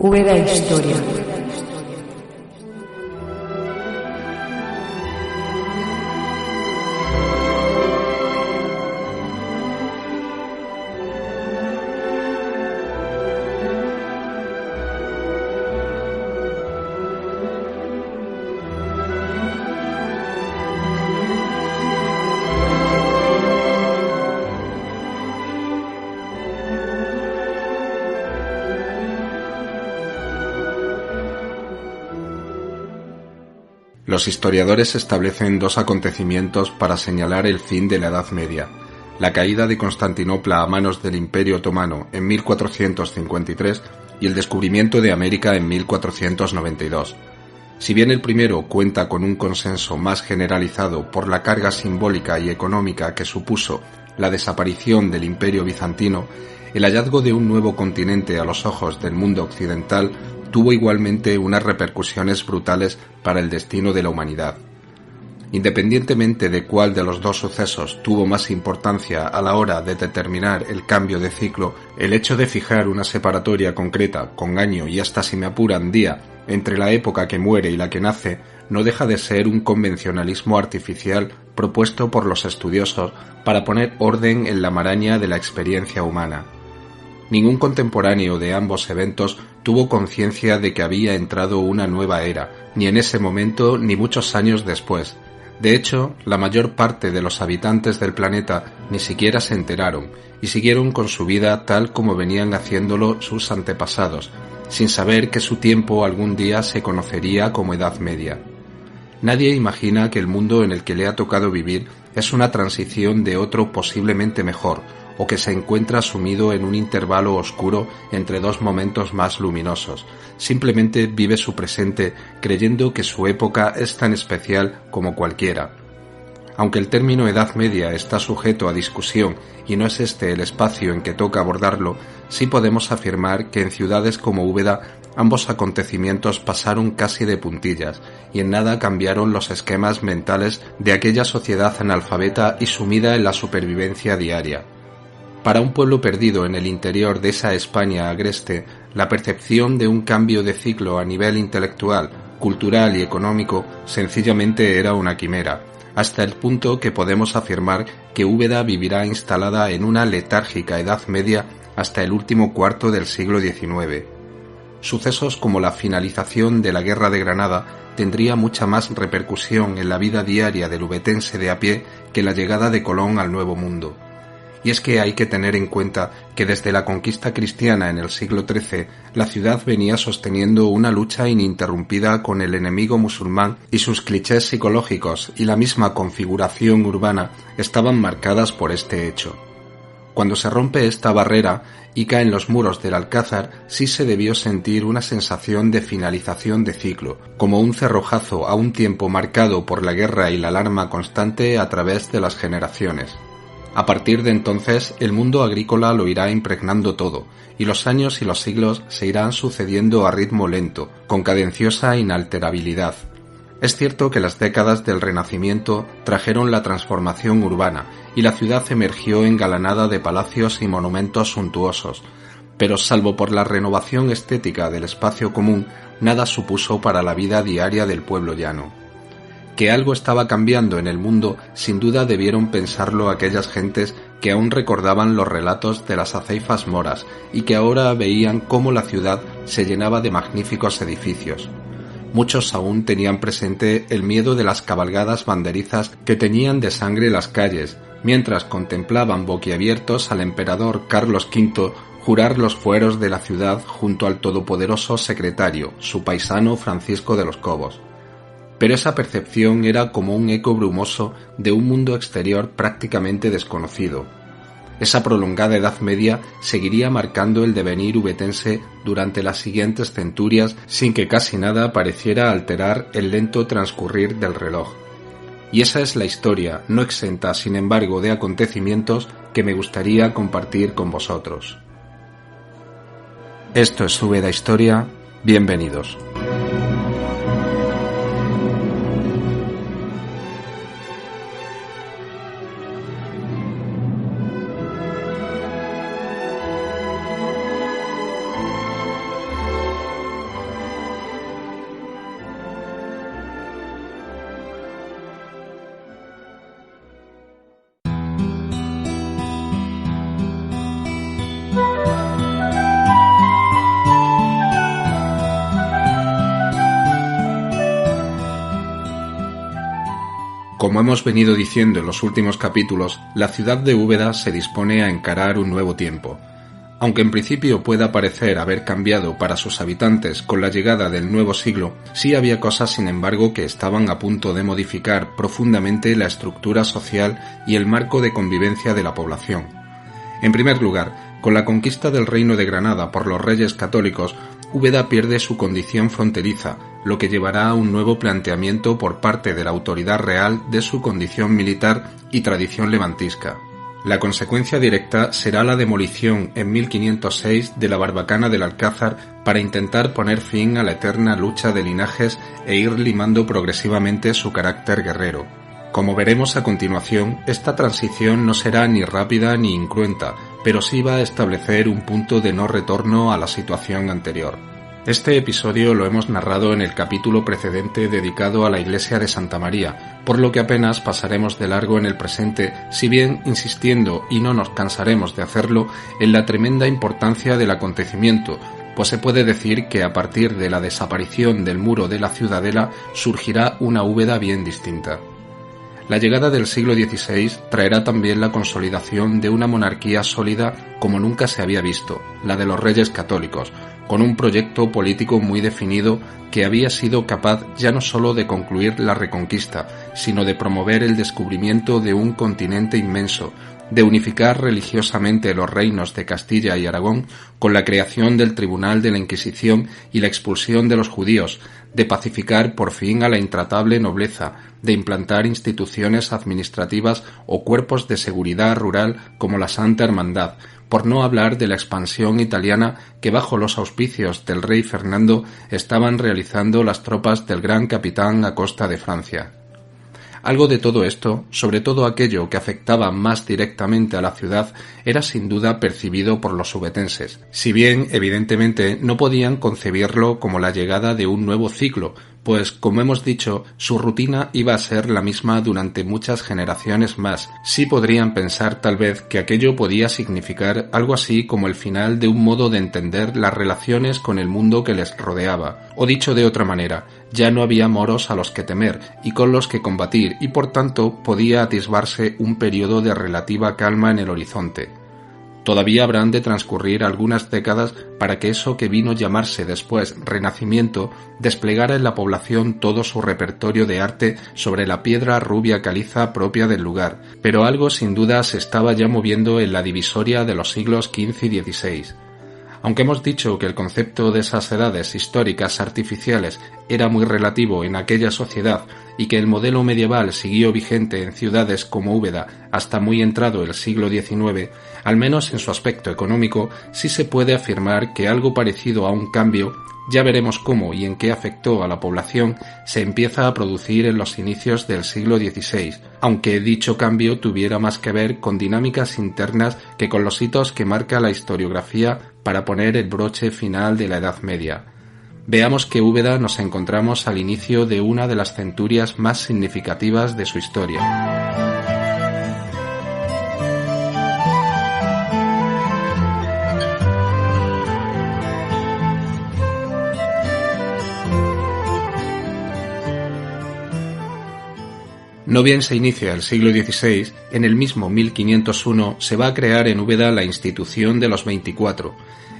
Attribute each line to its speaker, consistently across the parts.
Speaker 1: Úbeda Historia.
Speaker 2: Los historiadores establecen dos acontecimientos para señalar el fin de la Edad Media: la caída de Constantinopla a manos del Imperio Otomano en 1453 y el descubrimiento de América en 1492. Si bien el primero cuenta con un consenso más generalizado por la carga simbólica y económica que supuso la desaparición del Imperio bizantino, el hallazgo de un nuevo continente a los ojos del mundo occidental tuvo igualmente unas repercusiones brutales para el destino de la humanidad. Independientemente de cuál de los dos sucesos tuvo más importancia a la hora de determinar el cambio de ciclo, el hecho de fijar una separatoria concreta, con año y hasta si me apuran día, entre la época que muere y la que nace, no deja de ser un convencionalismo artificial propuesto por los estudiosos para poner orden en la maraña de la experiencia humana. Ningún contemporáneo de ambos eventos tuvo conciencia de que había entrado una nueva era, ni en ese momento ni muchos años después. De hecho, la mayor parte de los habitantes del planeta ni siquiera se enteraron y siguieron con su vida tal como venían haciéndolo sus antepasados, sin saber que su tiempo algún día se conocería como Edad Media. Nadie imagina que el mundo en el que le ha tocado vivir es una transición de otro posiblemente mejor, o que se encuentra sumido en un intervalo oscuro entre dos momentos más luminosos. Simplemente vive su presente creyendo que su época es tan especial como cualquiera. Aunque el término Edad Media está sujeto a discusión y no es este el espacio en que toca abordarlo, sí podemos afirmar que en ciudades como Úbeda ambos acontecimientos pasaron casi de puntillas y en nada cambiaron los esquemas mentales de aquella sociedad analfabeta y sumida en la supervivencia diaria. Para un pueblo perdido en el interior de esa España agreste, la percepción de un cambio de ciclo a nivel intelectual, cultural y económico sencillamente era una quimera, hasta el punto que podemos afirmar que Úbeda vivirá instalada en una letárgica Edad Media hasta el último cuarto del siglo XIX. Sucesos como la finalización de la Guerra de Granada tendría mucha más repercusión en la vida diaria del ubetense de a pie que la llegada de Colón al Nuevo Mundo. Y es que hay que tener en cuenta que desde la conquista cristiana en el siglo XIII, la ciudad venía sosteniendo una lucha ininterrumpida con el enemigo musulmán y sus clichés psicológicos y la misma configuración urbana estaban marcadas por este hecho. Cuando se rompe esta barrera y caen los muros del Alcázar, sí se debió sentir una sensación de finalización de ciclo, como un cerrojazo a un tiempo marcado por la guerra y la alarma constante a través de las generaciones. A partir de entonces, el mundo agrícola lo irá impregnando todo, y los años y los siglos se irán sucediendo a ritmo lento, con cadenciosa inalterabilidad. Es cierto que las décadas del Renacimiento trajeron la transformación urbana, y la ciudad emergió engalanada de palacios y monumentos suntuosos, pero salvo por la renovación estética del espacio común, nada supuso para la vida diaria del pueblo llano. Que algo estaba cambiando en el mundo, sin duda debieron pensarlo aquellas gentes que aún recordaban los relatos de las aceifas moras y que ahora veían cómo la ciudad se llenaba de magníficos edificios. Muchos aún tenían presente el miedo de las cabalgadas banderizas que teñían de sangre las calles, mientras contemplaban boquiabiertos al emperador Carlos V jurar los fueros de la ciudad junto al todopoderoso secretario, su paisano Francisco de los Cobos. Pero esa percepción era como un eco brumoso de un mundo exterior prácticamente desconocido. Esa prolongada Edad Media seguiría marcando el devenir ubetense durante las siguientes centurias sin que casi nada pareciera alterar el lento transcurrir del reloj. Y esa es la historia, no exenta sin embargo de acontecimientos que me gustaría compartir con vosotros. Esto es Úbeda Historia, bienvenidos. Como hemos venido diciendo en los últimos capítulos, la ciudad de Úbeda se dispone a encarar un nuevo tiempo. Aunque en principio pueda parecer haber cambiado para sus habitantes con la llegada del nuevo siglo, sí había cosas sin embargo que estaban a punto de modificar profundamente la estructura social y el marco de convivencia de la población. En primer lugar, con la conquista del Reino de Granada por los Reyes Católicos, Úbeda pierde su condición fronteriza, lo que llevará a un nuevo planteamiento por parte de la autoridad real de su condición militar y tradición levantisca. La consecuencia directa será la demolición en 1506 de la barbacana del Alcázar para intentar poner fin a la eterna lucha de linajes e ir limando progresivamente su carácter guerrero. Como veremos a continuación, esta transición no será ni rápida ni incruenta, pero sí va a establecer un punto de no retorno a la situación anterior. Este episodio lo hemos narrado en el capítulo precedente dedicado a la iglesia de Santa María, por lo que apenas pasaremos de largo en el presente, si bien insistiendo, y no nos cansaremos de hacerlo, en la tremenda importancia del acontecimiento, pues se puede decir que a partir de la desaparición del muro de la ciudadela surgirá una Úbeda bien distinta. La llegada del siglo XVI traerá también la consolidación de una monarquía sólida como nunca se había visto, la de los Reyes Católicos, con un proyecto político muy definido que había sido capaz ya no sólo de concluir la Reconquista, sino de promover el descubrimiento de un continente inmenso, de unificar religiosamente los reinos de Castilla y Aragón con la creación del Tribunal de la Inquisición y la expulsión de los judíos, de pacificar por fin a la intratable nobleza, de implantar instituciones administrativas o cuerpos de seguridad rural como la Santa Hermandad, por no hablar de la expansión italiana que bajo los auspicios del rey Fernando estaban realizando las tropas del gran capitán a costa de Francia. Algo de todo esto, sobre todo aquello que afectaba más directamente a la ciudad, era sin duda percibido por los ubetenses, si bien evidentemente no podían concebirlo como la llegada de un nuevo ciclo, pues, como hemos dicho, su rutina iba a ser la misma durante muchas generaciones más. Sí podrían pensar tal vez que aquello podía significar algo así como el final de un modo de entender las relaciones con el mundo que les rodeaba, o dicho de otra manera, ya no había moros a los que temer y con los que combatir y por tanto podía atisbarse un periodo de relativa calma en el horizonte. Todavía habrán de transcurrir algunas décadas para que eso que vino a llamarse después Renacimiento desplegara en la población todo su repertorio de arte sobre la piedra rubia caliza propia del lugar, pero algo sin duda se estaba ya moviendo en la divisoria de los siglos XV y XVI. Aunque hemos dicho que el concepto de esas edades históricas artificiales era muy relativo en aquella sociedad y que el modelo medieval siguió vigente en ciudades como Úbeda hasta muy entrado el siglo XIX, al menos en su aspecto económico, sí se puede afirmar que algo parecido a un cambio, ya veremos cómo y en qué afectó a la población, se empieza a producir en los inicios del siglo XVI, aunque dicho cambio tuviera más que ver con dinámicas internas que con los hitos que marca la historiografía para poner el broche final de la Edad Media. Veamos que Úbeda nos encontramos al inicio de una de las centurias más significativas de su historia. No bien se inicia el siglo XVI, en el mismo 1501 se va a crear en Úbeda la institución de los 24.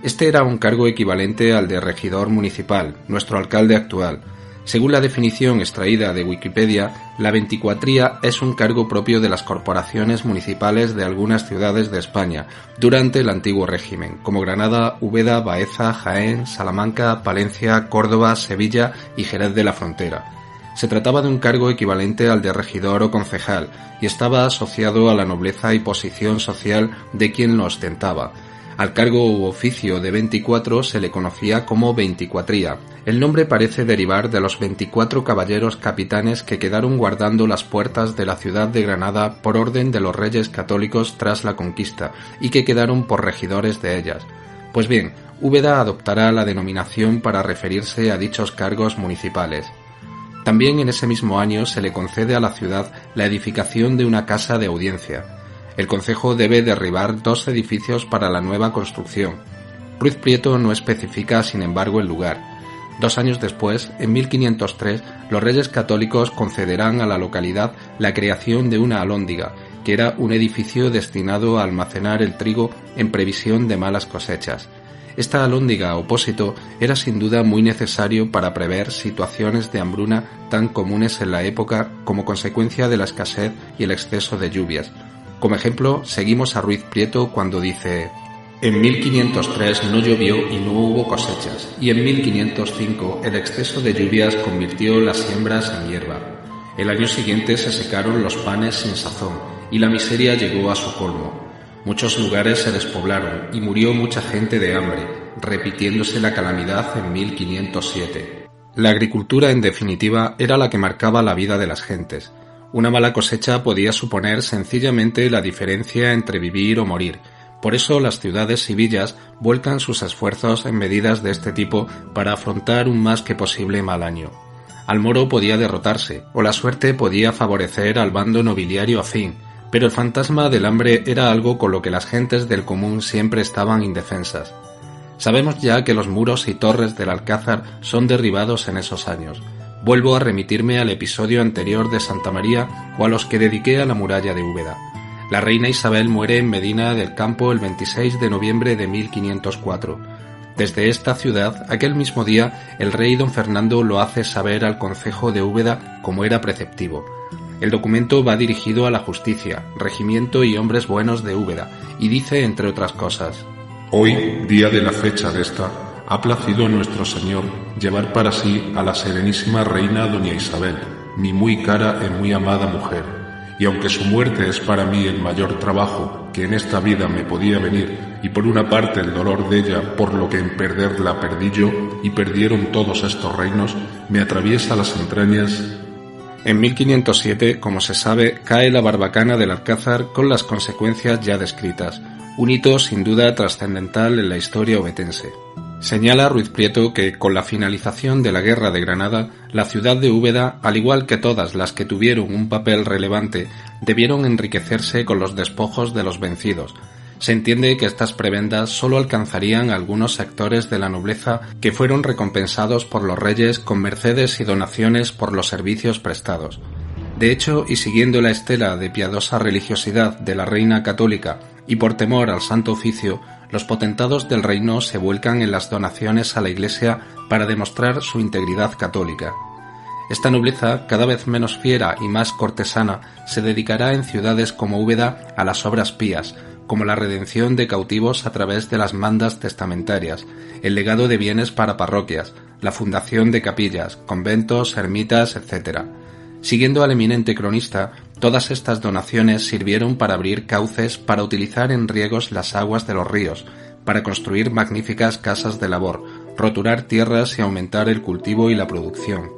Speaker 2: Este era un cargo equivalente al de regidor municipal, nuestro alcalde actual. Según la definición extraída de Wikipedia, la veinticuatría es un cargo propio de las corporaciones municipales de algunas ciudades de España durante el antiguo régimen, como Granada, Úbeda, Baeza, Jaén, Salamanca, Palencia, Córdoba, Sevilla y Jerez de la Frontera. Se trataba de un cargo equivalente al de regidor o concejal y estaba asociado a la nobleza y posición social de quien lo ostentaba. Al cargo u oficio de 24 se le conocía como veinticuatría. El nombre parece derivar de los 24 caballeros capitanes que quedaron guardando las puertas de la ciudad de Granada por orden de los Reyes Católicos tras la conquista y que quedaron por regidores de ellas. Pues bien, Úbeda adoptará la denominación para referirse a dichos cargos municipales. También en ese mismo año se le concede a la ciudad la edificación de una casa de audiencia. El concejo debe derribar 2 edificios para la nueva construcción. Ruiz Prieto no especifica, sin embargo, el lugar. 2 años después, en 1503, los reyes católicos concederán a la localidad la creación de una alhóndiga, que era un edificio destinado a almacenar el trigo en previsión de malas cosechas. Esta alhóndiga o pósito era sin duda muy necesario para prever situaciones de hambruna tan comunes en la época como consecuencia de la escasez y el exceso de lluvias. Como ejemplo, seguimos a Ruiz Prieto cuando dice: en 1503 no llovió y no hubo cosechas, y en 1505 el exceso de lluvias convirtió las siembras en hierba. El año siguiente se secaron los panes sin sazón, y la miseria llegó a su colmo. Muchos lugares se despoblaron y murió mucha gente de hambre, repitiéndose la calamidad en 1507. La agricultura, en definitiva, era la que marcaba la vida de las gentes. Una mala cosecha podía suponer sencillamente la diferencia entre vivir o morir. Por eso las ciudades y villas vuelcan sus esfuerzos en medidas de este tipo para afrontar un más que posible mal año. Almoro podía derrotarse, o la suerte podía favorecer al bando nobiliario afín, pero el fantasma del hambre era algo con lo que las gentes del común siempre estaban indefensas. Sabemos ya que los muros y torres del Alcázar son derribados en esos años. Vuelvo a remitirme al episodio anterior de Santa María o a los que dediqué a la muralla de Úbeda. La reina Isabel muere en Medina del Campo el 26 de noviembre de 1504. Desde esta ciudad, aquel mismo día, el rey don Fernando lo hace saber al concejo de Úbeda como era preceptivo. El documento va dirigido a la justicia, regimiento y hombres buenos de Úbeda, y dice, entre otras cosas:
Speaker 1: hoy, día de la fecha de esta, ha placido a nuestro Señor llevar para sí a la serenísima reina doña Isabel, mi muy cara y muy amada mujer, y aunque su muerte es para mí el mayor trabajo que en esta vida me podía venir, y por una parte el dolor de ella por lo que en perderla perdí yo, y perdieron todos estos reinos, me atraviesa las entrañas.
Speaker 2: En 1507, como se sabe, cae la barbacana del Alcázar con las consecuencias ya descritas, un hito sin duda trascendental en la historia obetense. Señala Ruiz Prieto que, con la finalización de la Guerra de Granada, la ciudad de Úbeda, al igual que todas las que tuvieron un papel relevante, debieron enriquecerse con los despojos de los vencidos. Se entiende que estas prebendas solo alcanzarían a algunos sectores de la nobleza que fueron recompensados por los reyes con mercedes y donaciones por los servicios prestados. De hecho, y siguiendo la estela de piadosa religiosidad de la reina católica y por temor al Santo Oficio, los potentados del reino se vuelcan en las donaciones a la Iglesia para demostrar su integridad católica. Esta nobleza, cada vez menos fiera y más cortesana, se dedicará en ciudades como Úbeda a las obras pías, como la redención de cautivos a través de las mandas testamentarias, el legado de bienes para parroquias, la fundación de capillas, conventos, ermitas, etc. Siguiendo al eminente cronista, todas estas donaciones sirvieron para abrir cauces para utilizar en riegos las aguas de los ríos, para construir magníficas casas de labor, roturar tierras y aumentar el cultivo y la producción.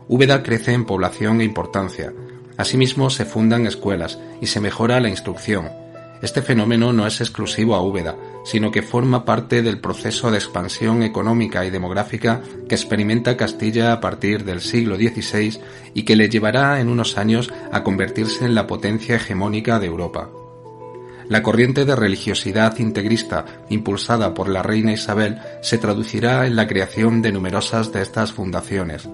Speaker 2: Úbeda crece en población e importancia. Asimismo se fundan escuelas y se mejora la instrucción. Este fenómeno no es exclusivo a Úbeda, sino que forma parte del proceso de expansión económica y demográfica que experimenta Castilla a partir del siglo XVI y que le llevará en unos años a convertirse en la potencia hegemónica de Europa. La corriente de religiosidad integrista impulsada por la reina Isabel se traducirá en la creación de numerosas de estas fundaciones.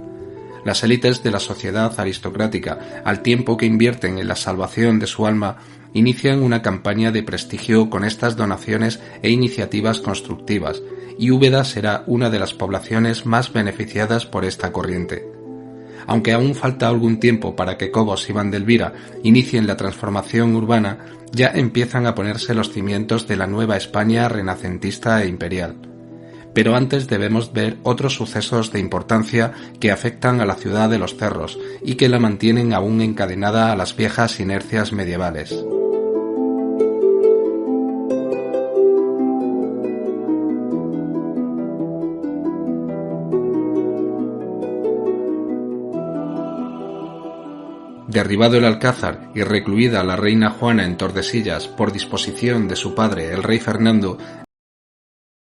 Speaker 2: Las élites de la sociedad aristocrática, al tiempo que invierten en la salvación de su alma, inician una campaña de prestigio con estas donaciones e iniciativas constructivas, y Úbeda será una de las poblaciones más beneficiadas por esta corriente. Aunque aún falta algún tiempo para que Cobos y Vandelvira inicien la transformación urbana, ya empiezan a ponerse los cimientos de la nueva España renacentista e imperial. Pero antes debemos ver otros sucesos de importancia que afectan a la ciudad de los cerros y que la mantienen aún encadenada a las viejas inercias medievales. Derribado el Alcázar y recluida la reina Juana en Tordesillas por disposición de su padre el rey Fernando,